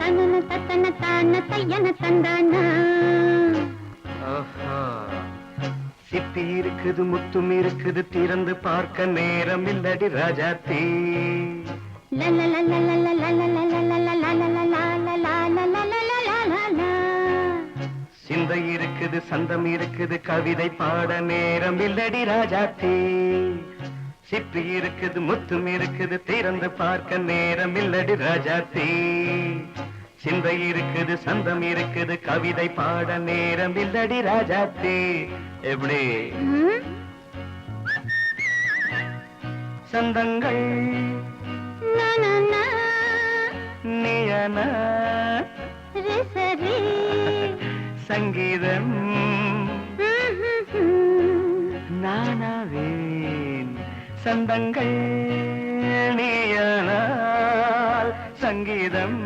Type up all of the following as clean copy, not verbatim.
தனன தத்தன தான தையன தந்தானா. சிப்பி இருக்குது முத்தும் இருக்குது திறந்து பார்க்க நேரம் இல்லடி ராஜாத்தி. சிந்தை இருக்குது சந்தம் இருக்குது கவிதை பாட நேரம் இல்லடி ராஜாத்தி. சிப்பி இருக்குது முத்தும் இருக்குது திறந்து பார்க்க நேரம் இல்லடி ராஜாத்தி. சிந்தை இருக்குது சந்தம் இருக்குது கவிதை பாட நேரம் இல்லடி ராஜாத்தி. எப்படி சந்தங்கள் நீயன சங்கீதம் நானாவேன். சந்தங்கள் நீயனால் சங்கீதம்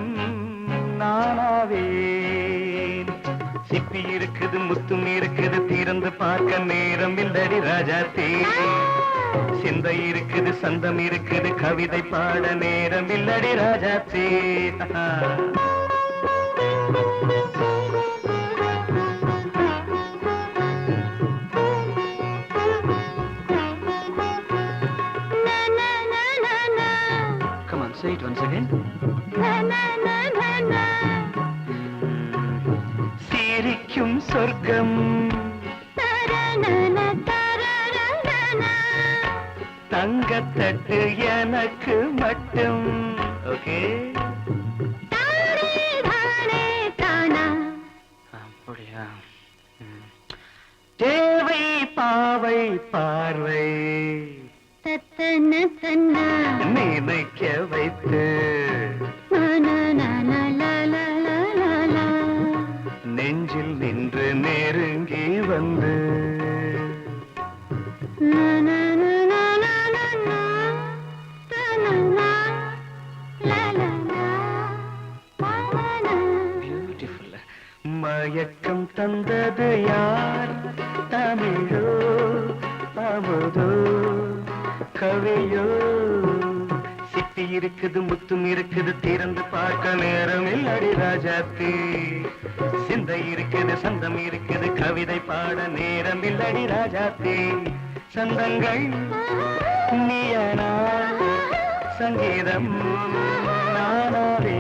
நானாவேன். சிப்பி இருக்குது முத்தும் இருக்குது திறந்து பார்க்க நேரம் இல்லடி ராஜாத்தி. சிந்தை இருக்குது சந்தம் இருக்குது கவிதை பாட நேரம் இல்லடி Rajathi. Come on, say it once again. சிரிக்கும் சொர்க்கம் தங்கத்தட்டு எனக்கு மட்டும். ஓகே அப்படியா? தேவை பாவை பார்வை நினைக்க வைத்து நெஞ்சில் நின்று நெருங்கி வந்து மயக்கம் தந்தது யார்? தமிழோ அமுதோ கவியோ? சிப்பி இருக்குது முத்தும் இருக்குது திறந்து பார்க்க நேரம் இல்லடி ராஜாத்தி. சிந்தை இருக்குது சந்தம் இருக்குது கவிதை பாட நேரம் இல்லடி ராஜாத்தி. சந்தங்கள் நீயனா சங்கீதம் நானாவே.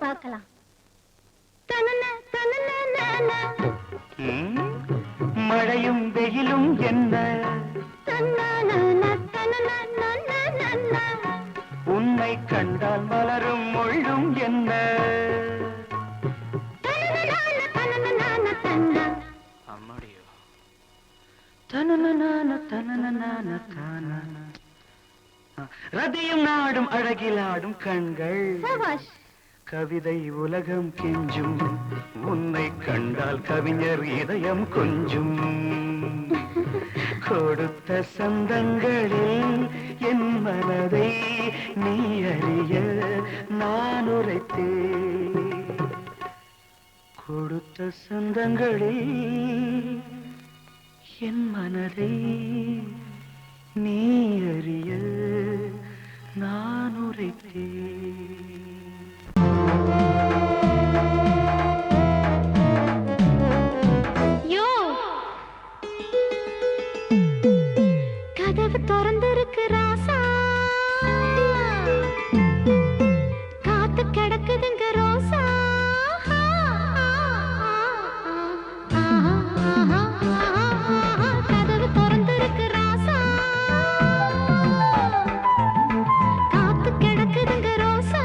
பார்க்கலாம். மழையும் வெயிலும் என்ன உன்னை கண்டால் மலரும் முள்ளும் என்ன? அம்மாடியோ ரதியும் நாடும் அழகிலாடும் கண்கள் கவிதை உலகம் கெஞ்சும். உன்னை கண்டால் கவிஞர் இதயம் கொஞ்சும். கொடுத்த சந்தங்களில் என் மனதை நீ அறிய நான் உரைத்தேன். கொடுத்த சந்தங்களில் என் மனதை நீ அறிய நான் உரைத்தேன். கதவு திறந்திருக்கு ராசா, காத்து கிடக்குதுங்க ரோசா. கதவு திறந்திருக்கு ராசா, காத்து கிடக்குதுங்க ரோசா.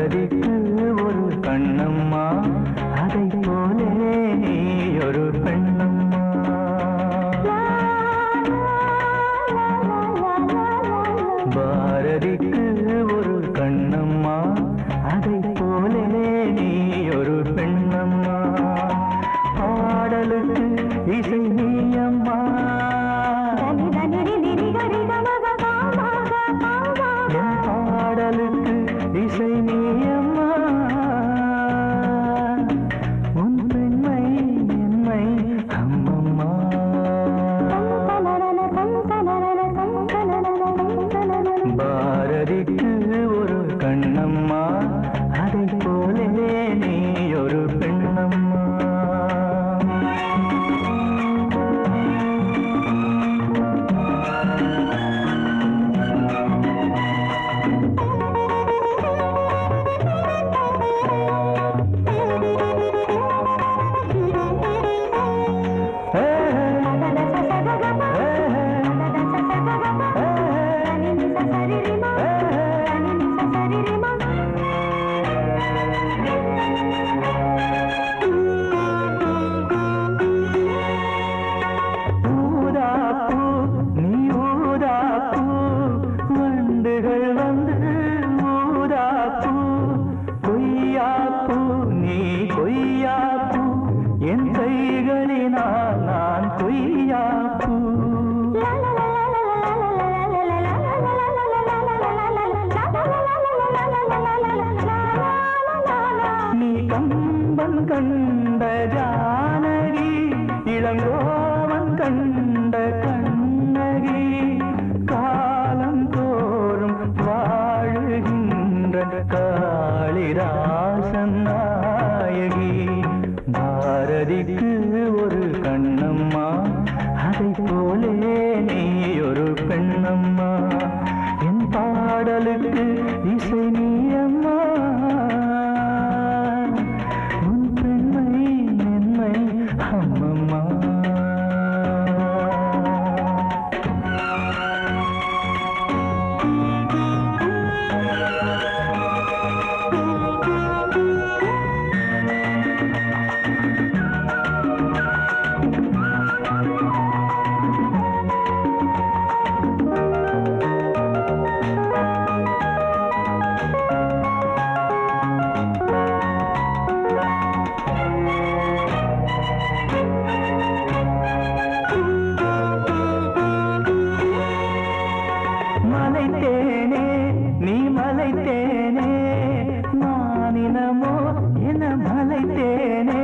பாரதிக்கு ஒரு கண்ணம்மா அதை போலே நீ ஒரு பெண்ணம்மா பாரதிக்கு ஒரு கண்ணம்மா அதை போலே நீ ஒரு பெண்ணம்மா பாடலுக்கு இசை நீயம்மா பாடலுக்கு இசை நீயம்மா உன் பெண்மை என்னை அம்மம்மா பாரதிக்கு ஒரு கண்ணம்மா அதை போலே நீ ஒரு பெண்ணம்மா என் கைகளினால் நான் கொய்யாப்பூ நீ கம்பன் கண்ட ஜானகி இளங்கோவன் கண்ட கண்ணகி காலம் தோறும் வாழுகின்ற காளிதாசன் நாயகி பாரதிக்கு ஒரு கண்ணம்மா அதை போலே நீ ஒரு பெண்ணம்மா என் பாடலுக்கு இசை நீயம்மா உன் பெண்மை என்னை அம்மம்மா மலைத்தேனே நீ மலைத்தேனே மானினமோ என மலைத்தேனே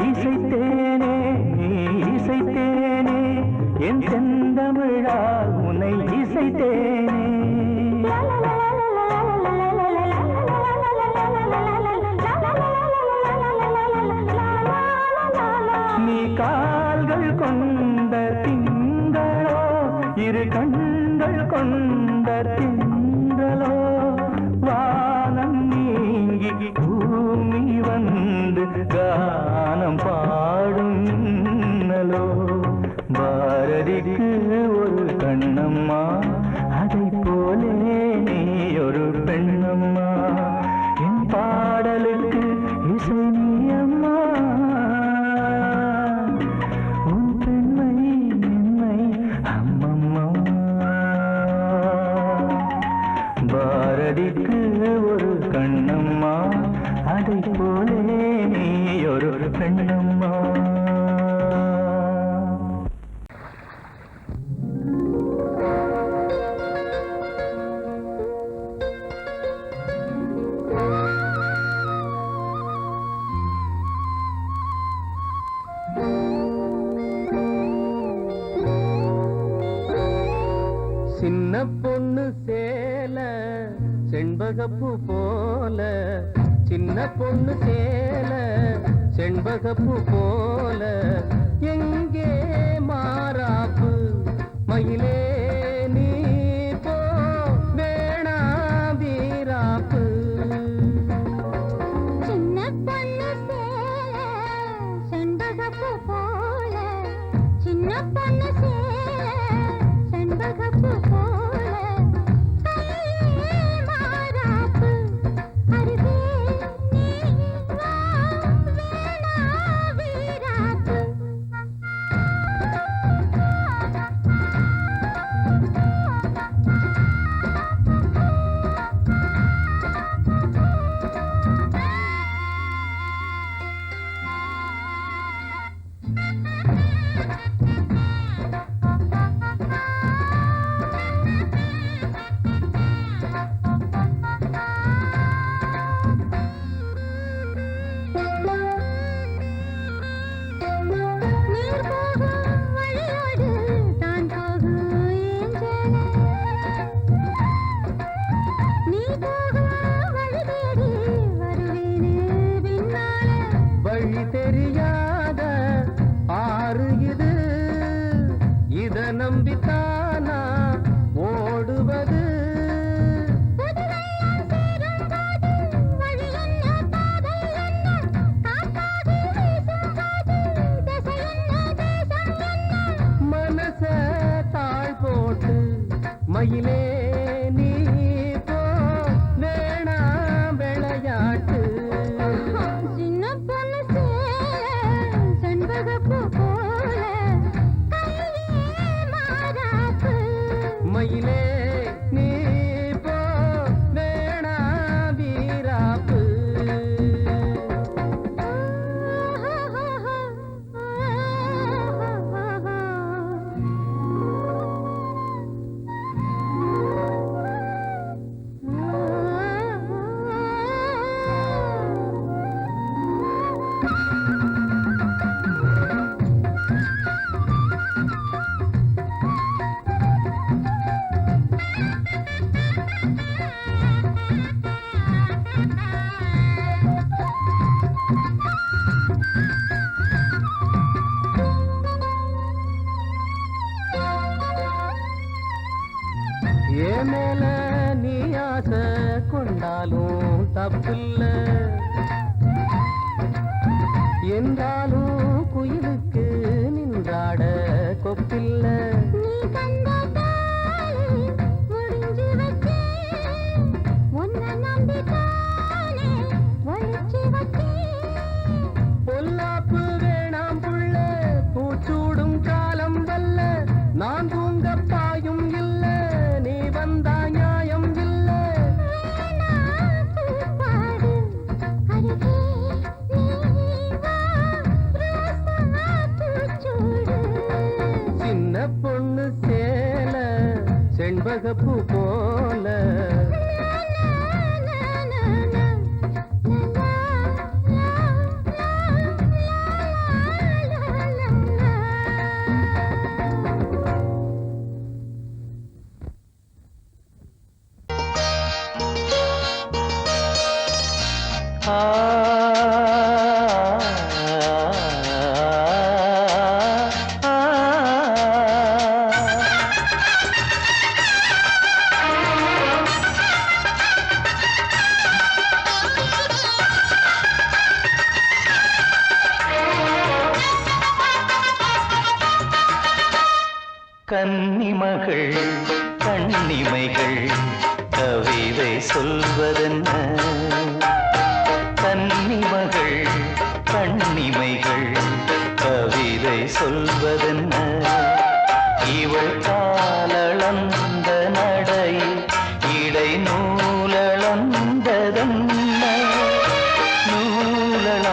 இசைத்தேனே நீ இசைத்தேனே என் செந்தமிழால் உன்னை இசைத்தேனே நீ கால்கள் கொண்ட திங்களோ இரு கண்கள் கொண்ட திங்களோ வானம் நீங்கி பூமி வந்து கானம் பாடும் இன்னலோ பாரதிக்கு ஒரு கண்ணம்மா அதை போலே நீ ஒரு பெண்ணம்மா என் பாடலுக்கு இசை நீயம்மா உன் பெண்மை என்னை அம்மம்மா பாரதிக்கு ஒரு கண்ணம்மா அதை போலே நீ ஒரு பெண்ணம்மா சின்ன பொண்ணு சேல செண்பகப்பூ போல சின்ன பொண்ணு சேல செண்பகப்பூ போல எங்கே மாறாப்பு மயிலே நீ போ வேணா வீராப்பு சின்ன பொண்ணு சேல செண்பகப்பூ போல சின்ன பொண்ணு சேல செண்பகப்பூ போல மாறாப்பு இல்ல என்றாலும் குயிலுக்கு நின்றாட கொப்பில்ல. நீ தந்த தாலி முடிஞ்சு வச்சேன், உன்னை நம்பித்தானே ஒழிச்சு வச்சேன். பொல்லாப்பு வேணாம் புள்ள, பூச்சூடும் காலம் வல்ல. நான் தூங்க பாயும் இல்ல, நீ வந்தா நியாயம் இல்ல. வேணா பூப்பாடு அருகே நீ வா, ரோசா பூச்சூடு. சின்ன பொண்ணு சேல செண்பகப்பூ போல. கன்னிமகள் கண்ணிமைகள் கவிதை சொல்வதென்ன? கன்னிமகள் கண்ணிமைகள் கவிதை சொல்வதென்ன? இவள் காலளந்த நடை இடை நூலளந்ததென்ன? நூலளந்ததென்ன?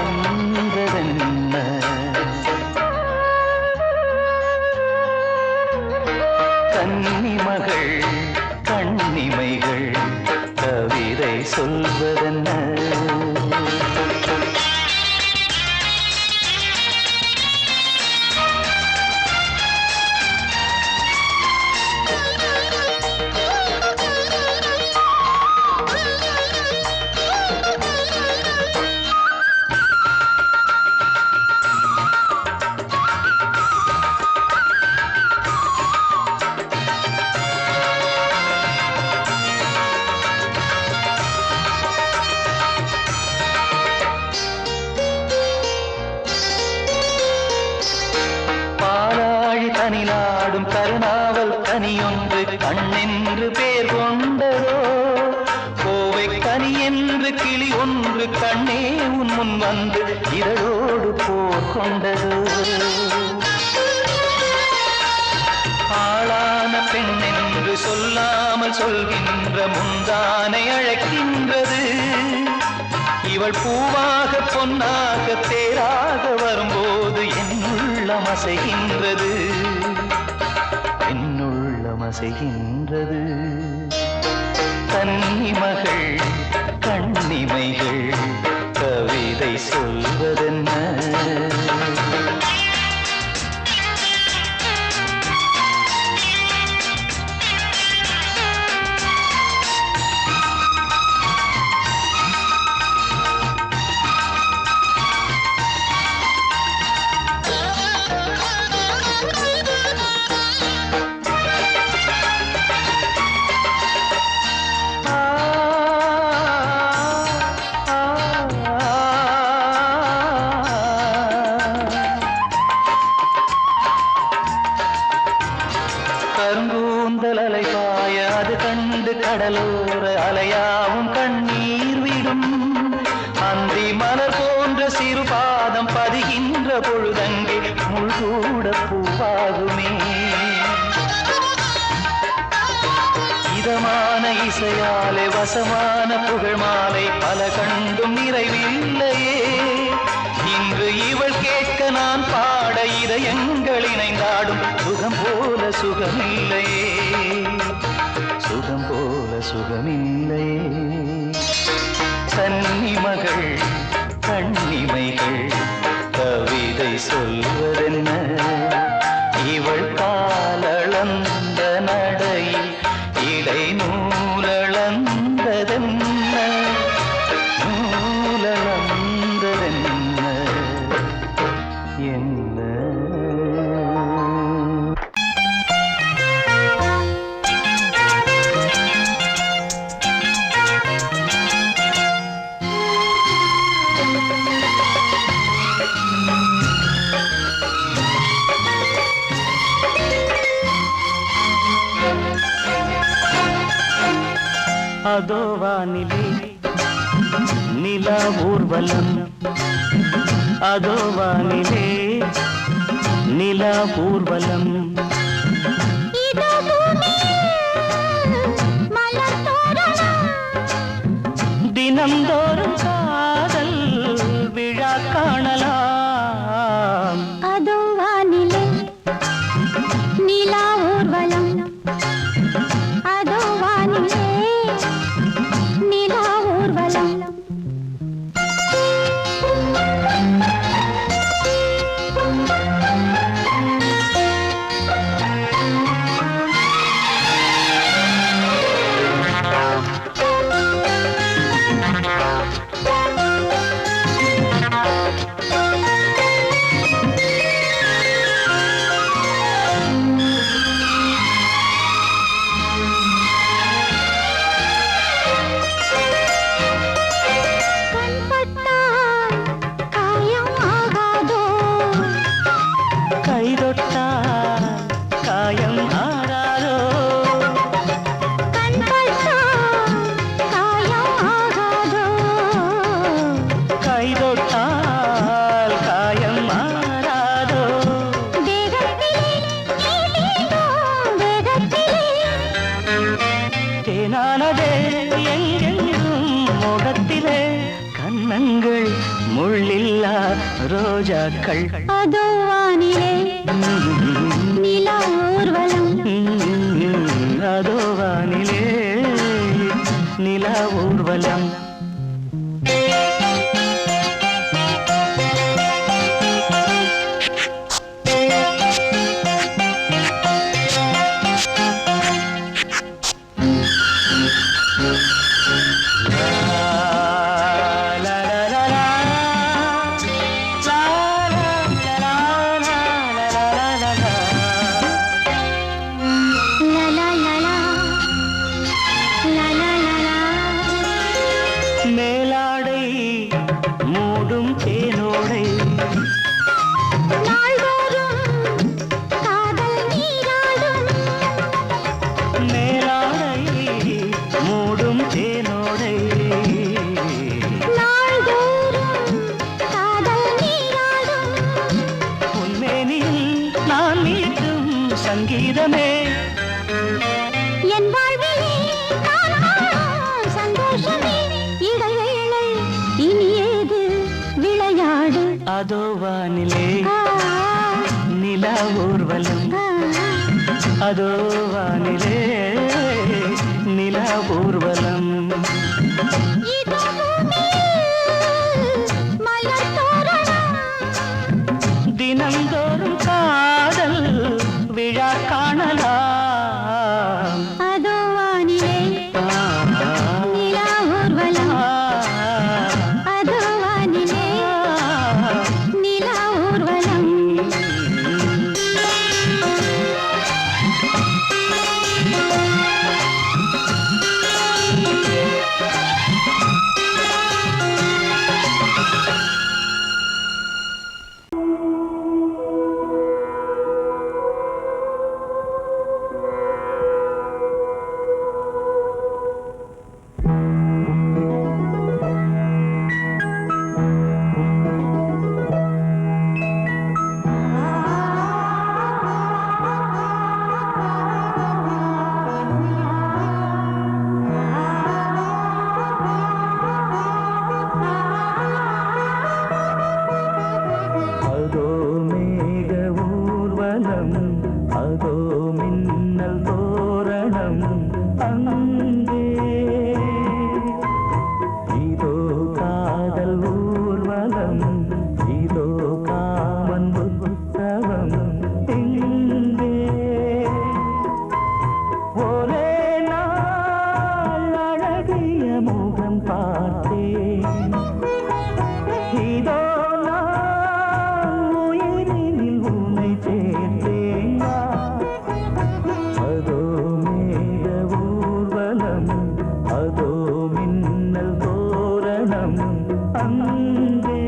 கன்னிமகள் கண்ணிமைகள் கவிதை சொல்வதென்ன? கனிநாடும் கருணாவல் கனியொன்று கண்ணென்று பேர் கொண்டதோ? கோவை கனி என்று கிளி ஒன்று கண்ணே உன் முன் வந்து இதழோடு போர் கொண்டதோ? ஆளான பெண் என்று சொல்லாமல் சொல்கின்ற முந்தானை அழைக்கின்றது. இவள் பூவாக பொன்னாக தேராக வரும்போது என்னுள்ளம் அசைகின்றது, என்னுள்ளம் அசைகின்றது. கன்னிமகள் கண்ணிமைகள் கவிதை சொல்வதென்ன? கருங்கூந்தல் அலைபாய அது கண்டு கடலோர அலையாவும் கண்ணீர் விடும். அந்தி மலர் போன்ற சிறு பாதம் பதிகின்ற பொழுதங்கே முள்கூட பூவாகுமே. இதமான இசையாலே வசமான புகழ் மாலை பல கண்டும் நிறைவில்லையே. இன்று இவள் கேட்க நான் பாட இதயங்கள் இணைந்தாடும் சுகம் போல சுகமில்லையே, சுகம் போல சுகமில்லையே. கன்னிமகள் கண்ணிமைகள் கவிதை சொல்வதென்ன? இவள் காலளந்த நடையில் இடை நூலளந்ததென்ன? நூலளந்ததென்ன? என்ன அதோ வானிலே நிலா ஊர்வலம், அதோ வானிலே நிலா ஊர்வலம். இதோ பூமியில் மலர் தோரணம், தினம்தோறும் காதல் விழா காணலாம். அதோ வானிலே நிலா ஊர்வலம், அதோ வானிலே நிலா ஊர்வலம். கண்பட்டால் காயம் ஆகாதோ, கைதொட்டால் காயம் ஆறாதோ, கண்பட்டால் காயம் ஆகாதோ, கைதொட்டால் காயம் ஆறாதோ. தேகத்திலே நீ தீண்டும் வேகத்திலே, தேனானதே எங்கெங்கும் முகத்திலே, கன்னங்கள் முள்ளில்லா ரோஜாக்கள். அதோ வானிலே நிலா ஊர்வலம், அதோ வானிலே நிலா ஊர்வலம். லா லா லா லா, லா லா லா லா. மேலாடை மூடும் தேனோடை, நாள்தோறும் காதல் நீராடும், மேலாடை மூடும் தேனோடை, நாள்தோறும் காதல் நீராடும். உன்மேனியில் நான் மீட்டும் சங்கீதமே, என் வாழ்விலே நான் காணும் சந்தோஷமே, இடைவேளை இனி ஏது விளையாடு. அதோ வானிலே ஆ, நிலா ஊர்வலம், ஆ, அதோ வானிலே நிலா ஊர்வலம். இதோ பூமியில் மலர் தோரணம், தினம்தோறும் காதல் விழா காணலாம். அதோ வானிலே நிலா ஊர்வலம், அதோ வானிலே நிலா ஊர்வலம். அதோ மேக ஊர்வலம், அதோ மின்னல் தோரணம், அங்கே இதோ காதல் ஊர்வலம், இதோ காமன் உற்சவம் இங்கே. ஒரே நாள் அழகிய முகம் பார்த்தேன், இதோ நான் உயிரினில் உன்னை சேர்த்தேன். அதோ மேக ஊர்வலம், அதோ மின்னல் தோரணம், அங்கே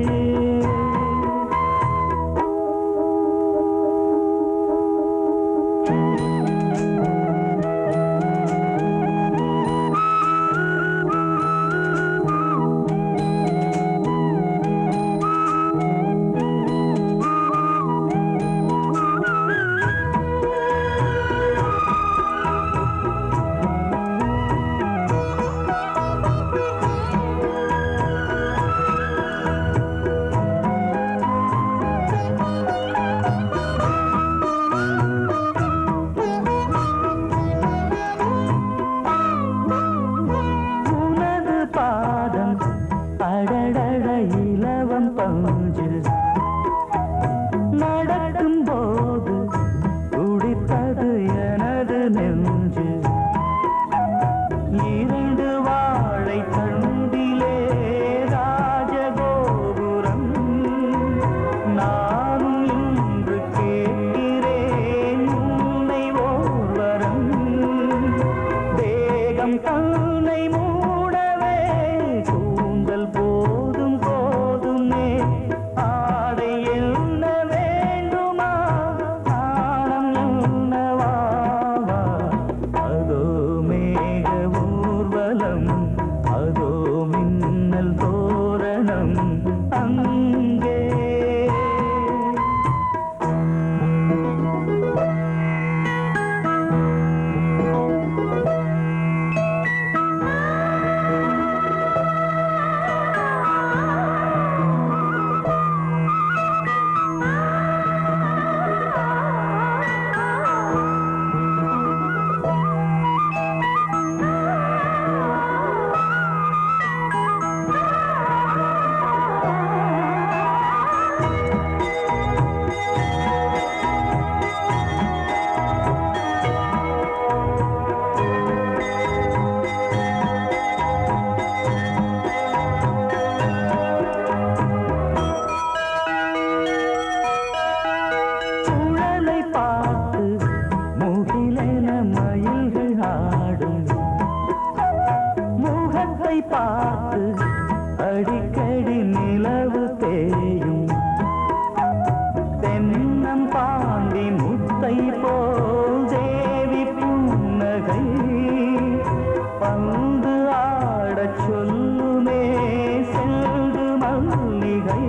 தோரணம் அங்கே. பார்த்து அடிக்கடி நிலவு தேயும் தென்னம் பாண்டி முத்தை போல் தேவி புன்னகை பந்து ஆடச் சொல்லுமே செல்து மல்லிகை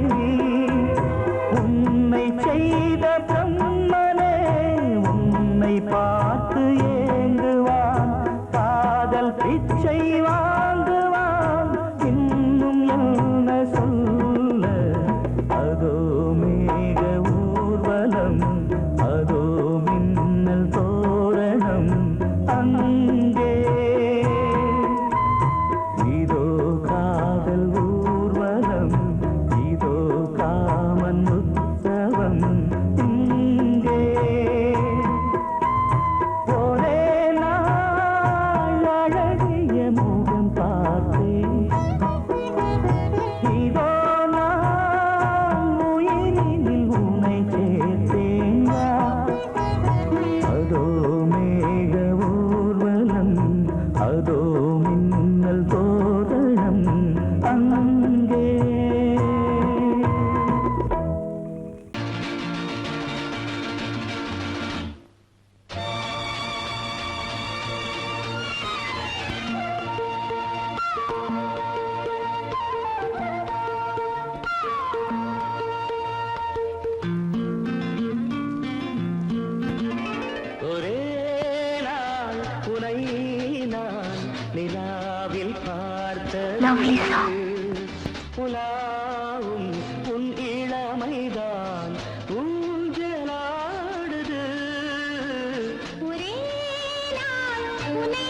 உன்னை செய்த பிரம்மனே உன்னை பார்த்து ஏங்குவான் காதல் பிச்சை வாங்குவான் இன்னும் என்ன சொல்ல அதோ மேக ஊர்வலம் அதோ மின்னல் தோரணம் அங்கே இதோ காதல் ஊர்வலம் இதோ காமன் உற்சவம் இங்கே ஒரே நாள் அழகிய முகம் பார்த்தேன் இதோ நான் உயிரினில் உன்னை சேர்த்தேன் அதோ மேக ஊர்வலம் அதோ மின்னல் தோரணம் அங்கே. ஒரே நாள் உனை நான் நிலாவில் Lovely பார்த்தது song. உலாவும் உன் இளமைதான் ஊஞ்சலாடுது ஒரே நாள் உன்னை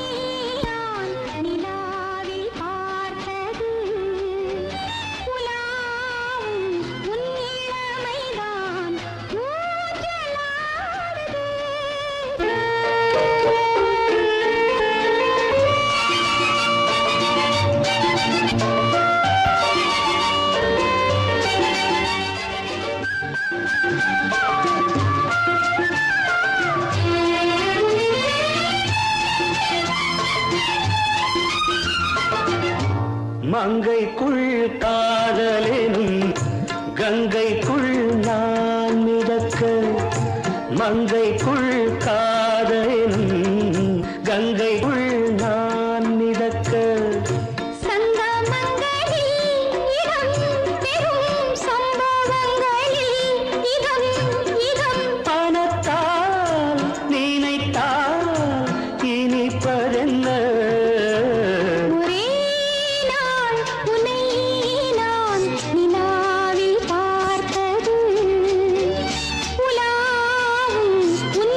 நான் நிலாவில் பார்த்தது உலாவும் உன் இளமைதான் மங்கைக்குள் காதலெனும் கங்கைக்குள் நான் மிதக்க மங்கைக்குள் காதலெனும் கங்கைக்குள் நான் மிதக்க சங்கமங்களில் இடம் பெறும் சம்பவங்களில் இதம் இதம் பணத்தால் நினைத்தால் இனிப்பதென்ன ஒரே நாள் உன்னை நான் நிலாவில் பார்த்தது உலாவும் உன்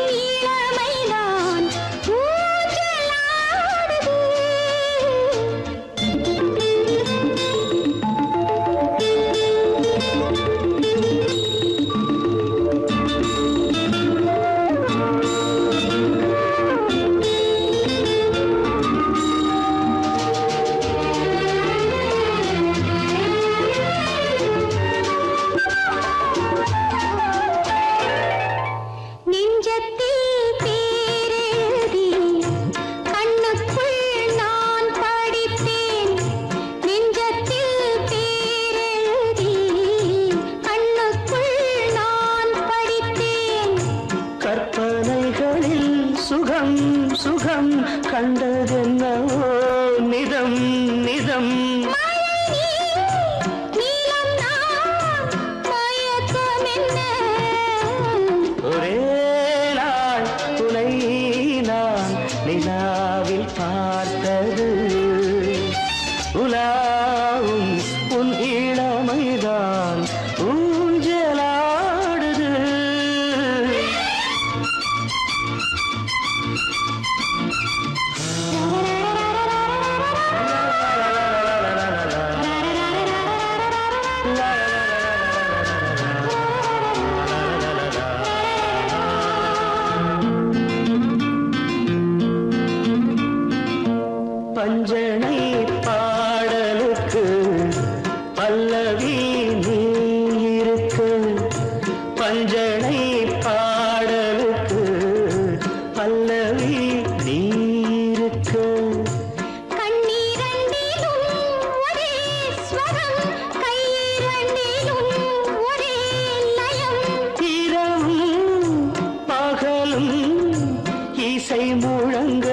இளமைதான் ஊஞ்சலாடுது. பஞ்சனை பாடலுக்கு பல்லவி நீ இருக்கு. பஞ்சனை பாடலுக்கு பல்லவி நீ இருக்கு. கண்ணீரண்டிலும் ஒரே ஸ்வரம், கையிரண்டிலும் ஒரே லயம். இரவும் பகலும் இசை முழங்க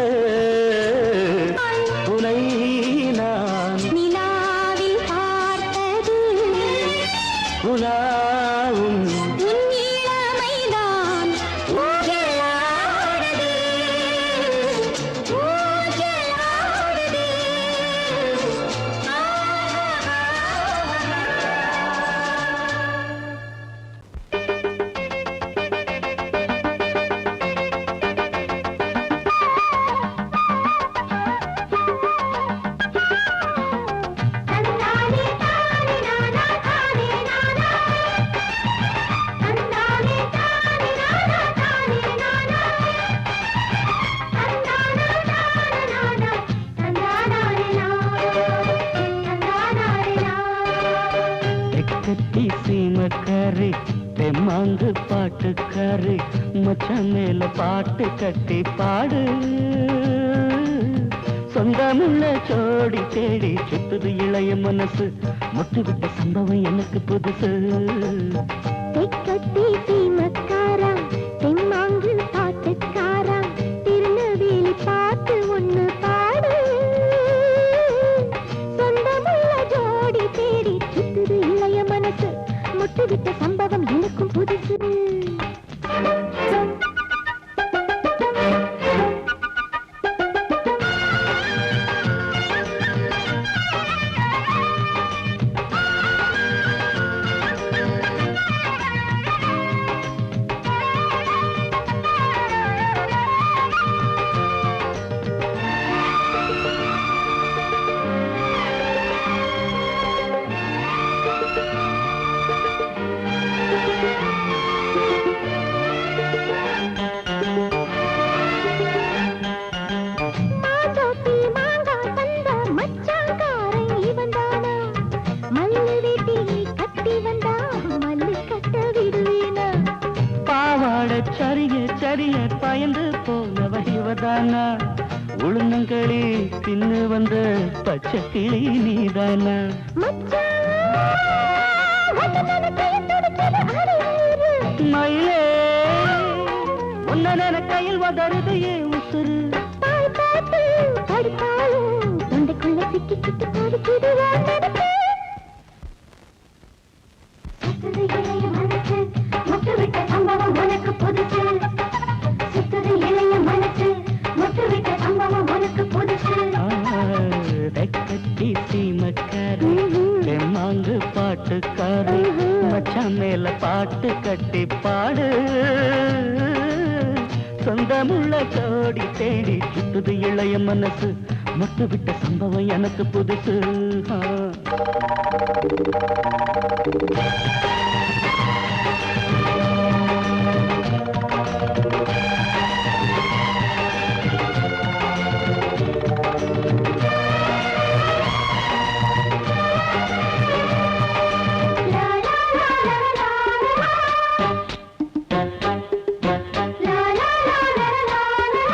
உனை நான் நிலாவில் பார்த்தது உலாவும் உன் இளமைதான் ஊஞ்சலாடுது, ஊஞ்சலாடுது. தந்தானே தானே நானா தானே நானா, தந்தானே தானே நானா தானே நானா, தந்தானா தானே நானா, தந்தானாரே தந்தானாரே. தெக்கத்தி சீமக்காரி தெம்மாங்கு பாட்டுக்காரி மச்சான் மேல பாட்டு கட்டி பாடு. சொந்தமுள்ள ஜோடி தேடி சுத்துது இளைய மனசு, முட்டுவிட்ட சம்பவம் எனக்கு புதுசு. தெக்கத்தி சீமக்காரா, தெம்மாங்கு பாட்டுக்காரா, திருநெல்வேலி பாட்டு ஒண்ணு பாடு. சொந்தமுள்ள ஜோடி தேடி சுத்துது இளைய மனசு, முட்டுவிட்ட சம்பவம் எனக்கும் புதுசு. மாதோட்டி மாங்காய் தந்த மச்சாங்காரன் இவன் தானா, மல்லு வெட்டி கட்டி வந்தா மல்லு கட்ட விடுவேனா. பாவாட சரிய சரிய பயந்து போனவ இவதானா, உளுந்தங்களி தின்னு வந்த பச்சை கிளி நீதானா. மச்சான் வந்தனன கையில் துடிச்சது அரையூரு. மயிலே உன்ன கையில் வதருது ஏன் உசுறு. பால் பாட்டு படித்தாலும் தொண்டைக்குள்ள சிக்கிக்கிட்டு பாடிக்கிது வாழ்ந்தது. சுத்துது இளைய மனசு, முட்டுவிட்ட சம்பவம் உனக்கு புதுசு. சுத்துது இளைய மனசு, முட்டுவிட்ட சம்பவம் உனக்கு புதுசு. தெக்கத்தி சீமக்காரி தெம்மாங்கு பாட்டுக்காரி மச்சான் மேல பாட்டு கட்டி பாடு. சொந்தமுள்ள ஜோடி தேடி சுத்துது இளைய மனசு, முட்டுவிட்ட சம்பவம் எனக்கு புதுசு. லா லா லா லா லா லா. லா லா லா லா லா லா.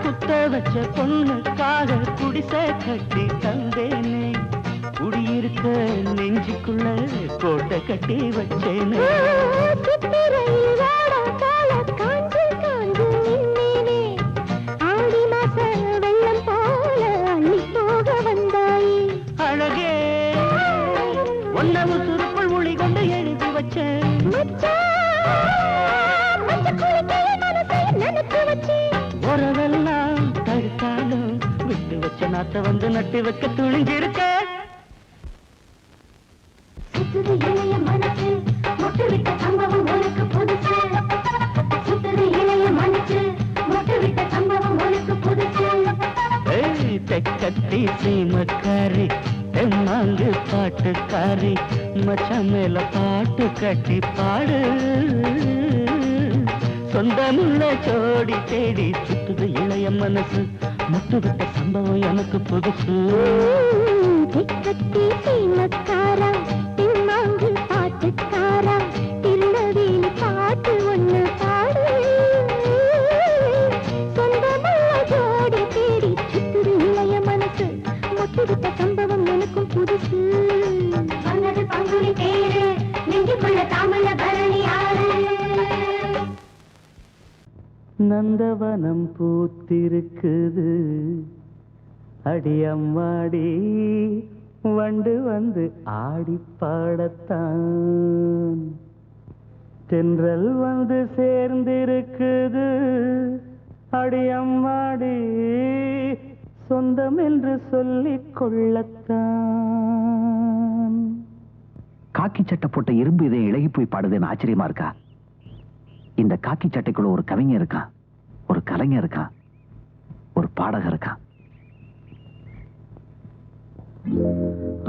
குத்த வச்ச பொண்ணுக்காக குடிசை கட்டி தந்தேனே, குடியிருக்க நெஞ்சுக்குள்ள கோட்டை கட்டி வச்சேனே. சித்திரையில் வாடா கால காஞ்சு காஞ்சு நின்னேனே, ஆடி மாச வெள்ளம் போல அள்ளி போக வந்தாயே. அழகே உன்ன உசுருக்குள் மொழி கொண்டு எழுதி வச்சேன். மச்சான் நாத்த வந்து நட்டு வைக்க துணிஞ்சிருக்க. சுத்துது இளைய மனசு மொட்டு விட்ட சம்பவம் உனக்கு புதுசு. சுத்துது இளைய மனசு மொட்டு விட்ட சம்பவம் உனக்கு புதுசு. தெக்கத்தி சீமக்காரி தெம்மாங்கு பாட்டுக்காரி மச்சான் மேல பாட்டு கட்டி பாடு. சொந்தமுள்ள ஜோடி தேடி சுத்துது இளைய மனசு முட்டு விட்ட சம்பவம் எனக்கு புதுசு. தெக்கத்தி சீமக்காரா தெம்மாங்கு பாட்டுக்காரா திருநெல்வேலி பாட்டு ஒண்ணு பாடு. சொந்தமுள்ள ஜோடி தேடி சுத்துது இளைய மனசு முட்டு விட்ட சம்பவம் எனக்கும் புதுசு. சொன்னது பங்குனி தேரு நெஞ்சுக்குள்ள தாமல பரணி ஆறு. நந்தவனம் பூத்திருக்குது அடியம்மாடி வண்டு வந்து ஆடி பாடத்தான். தென்றல் வந்து சேர்ந்திருக்குது அடியம்மாடி சொந்தம் என்று சொல்லிக் கொள்ளத்தான். காக்கி சட்டை போட்ட இரும்பு இதை இழகி போய் பாடுதுன்னு ஆச்சரியமா இருக்கா? இந்த காக்கி சட்டைக்குள்ள ஒரு கவிஞர் இருக்கான், ஒரு கலைஞர் இருக்கான், ஒரு பாடகர் இருக்கான்.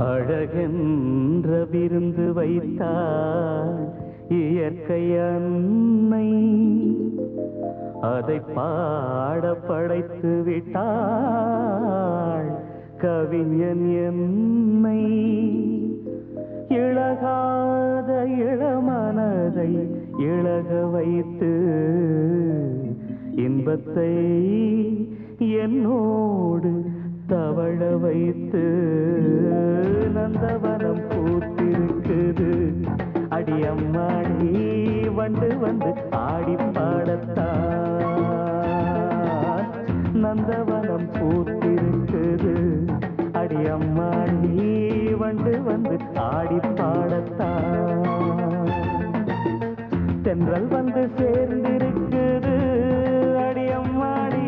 அழகென்ற விருந்து வைத்தாள் இயற்கை அன்னை, அதை பாட படைத்து விட்டாள் கவிஞன் என்னை. இழகாத இளமனதை இழக வைத்து இன்பத்தை என்னோடு தவழ வைத்து. நந்தவனம் பூத்திருக்குது அடியம்மாடி வண்டு வந்து ஆடி பாடத்தான். நந்தவனம் பூத்திருக்குது அடியம்மாடி வண்டு வந்து ஆடி பாடத்தான். தென்றல் வந்து சேர்ந்திருக்குது அடியம்மாடி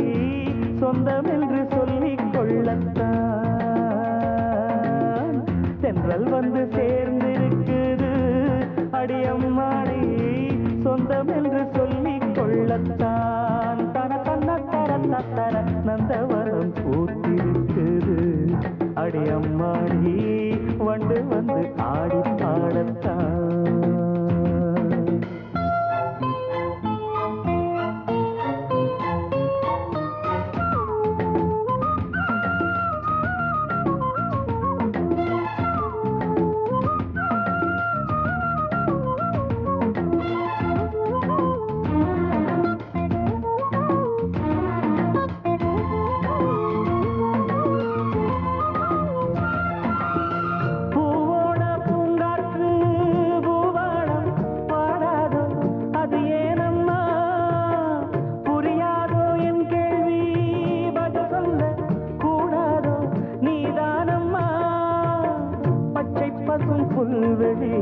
சொந்தம் என்று சொல்லிக் கொள்ளத்தான். தென்றல் வந்து சேர்ந்திருக்குது அடியம்மாடி சொந்தம் என்று சொல்லிக் கொள்ளத்தான். தன தன்ன தர தர நந்தவனம் பூத்திருக்குது அடியம்மாடி வண்டு வந்து ஆடி பாடத்தான். புல்வெளி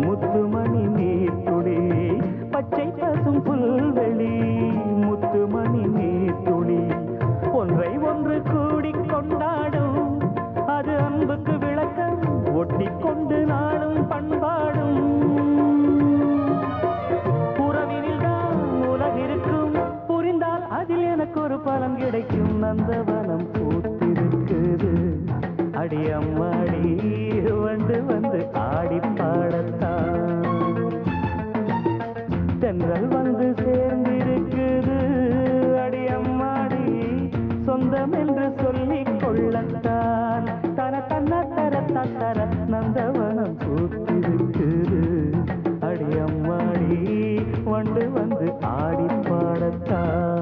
முத்துமணி நீர்த்துளி, பச்சை பசும் புல்வெளி முத்துமணி நீர்த்துளி, ஒன்றை ஒன்று கூடிக் கொண்டாடும் அது அன்புக்கு விளக்கம் ஒட்டிக்கொண்டு நாளும் பண்பாடும். உறவினில் தான் உலகிருக்கும் புரிந்தால் அதில் எனக்கு ஒரு பலன் கிடைக்கும். நந்தவனம் பூத்திருக்குது அடியம்மாடி வந்து வந்து ஆடி பாடத்தான். தென்றல் வந்து சேர்ந்திருக்குது அடியம்மாடி சொந்தம் என்று சொல்லிக் கொள்ளத்தான். தன தன்ன தர தர நந்தவனம் பூத்திருக்குது அடியம்மாடி வந்து வந்து ஆடி பாடத்தான்.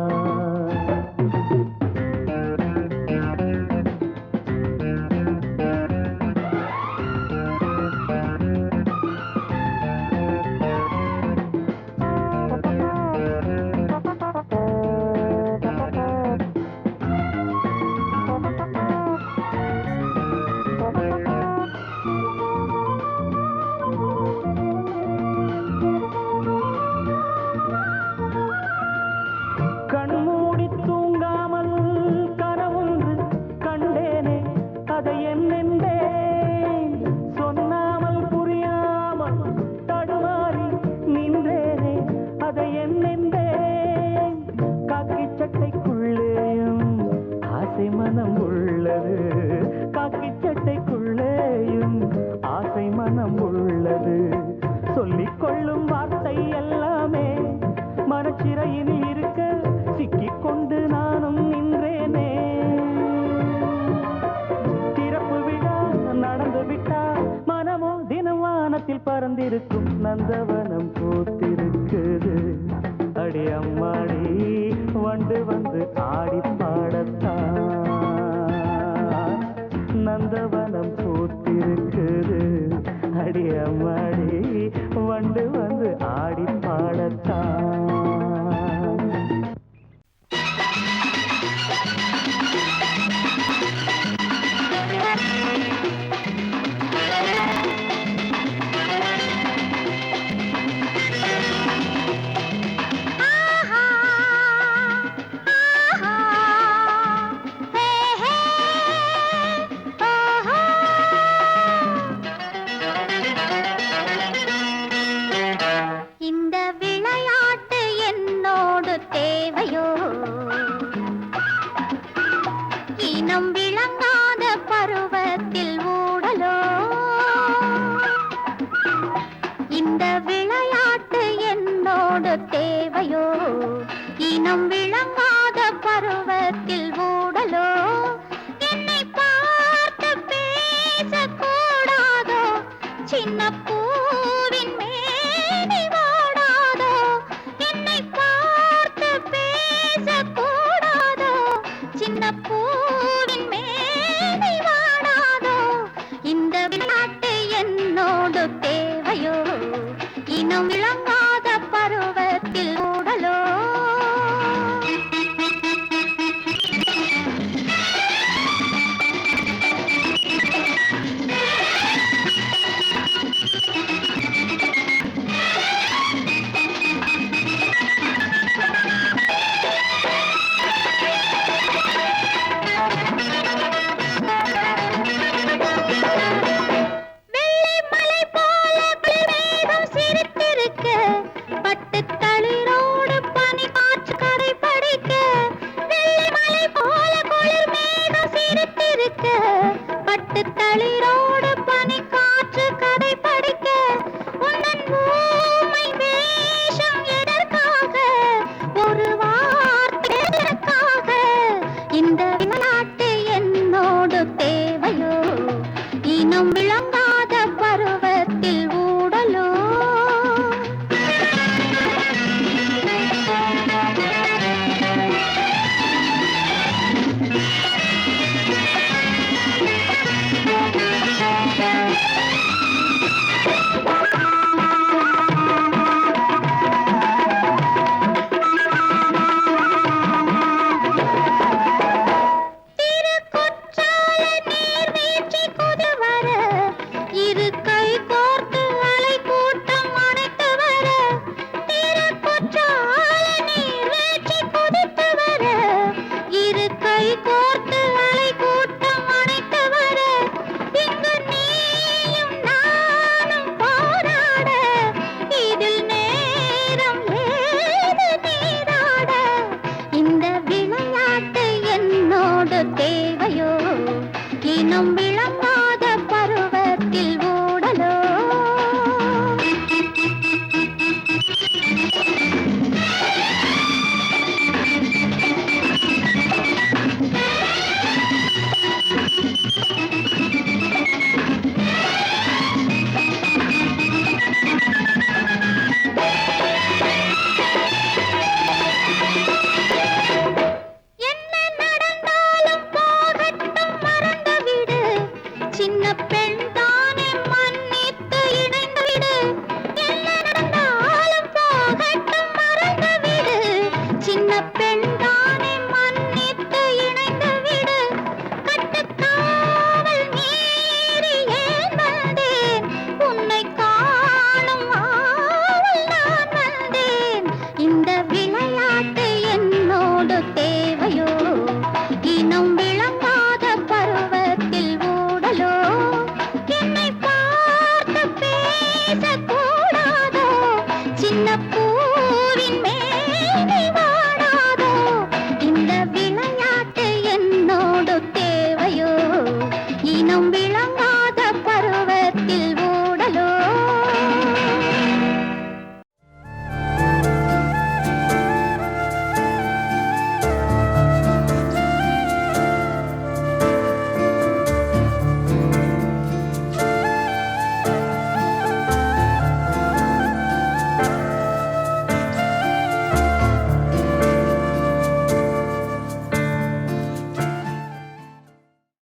சின்ன பெண்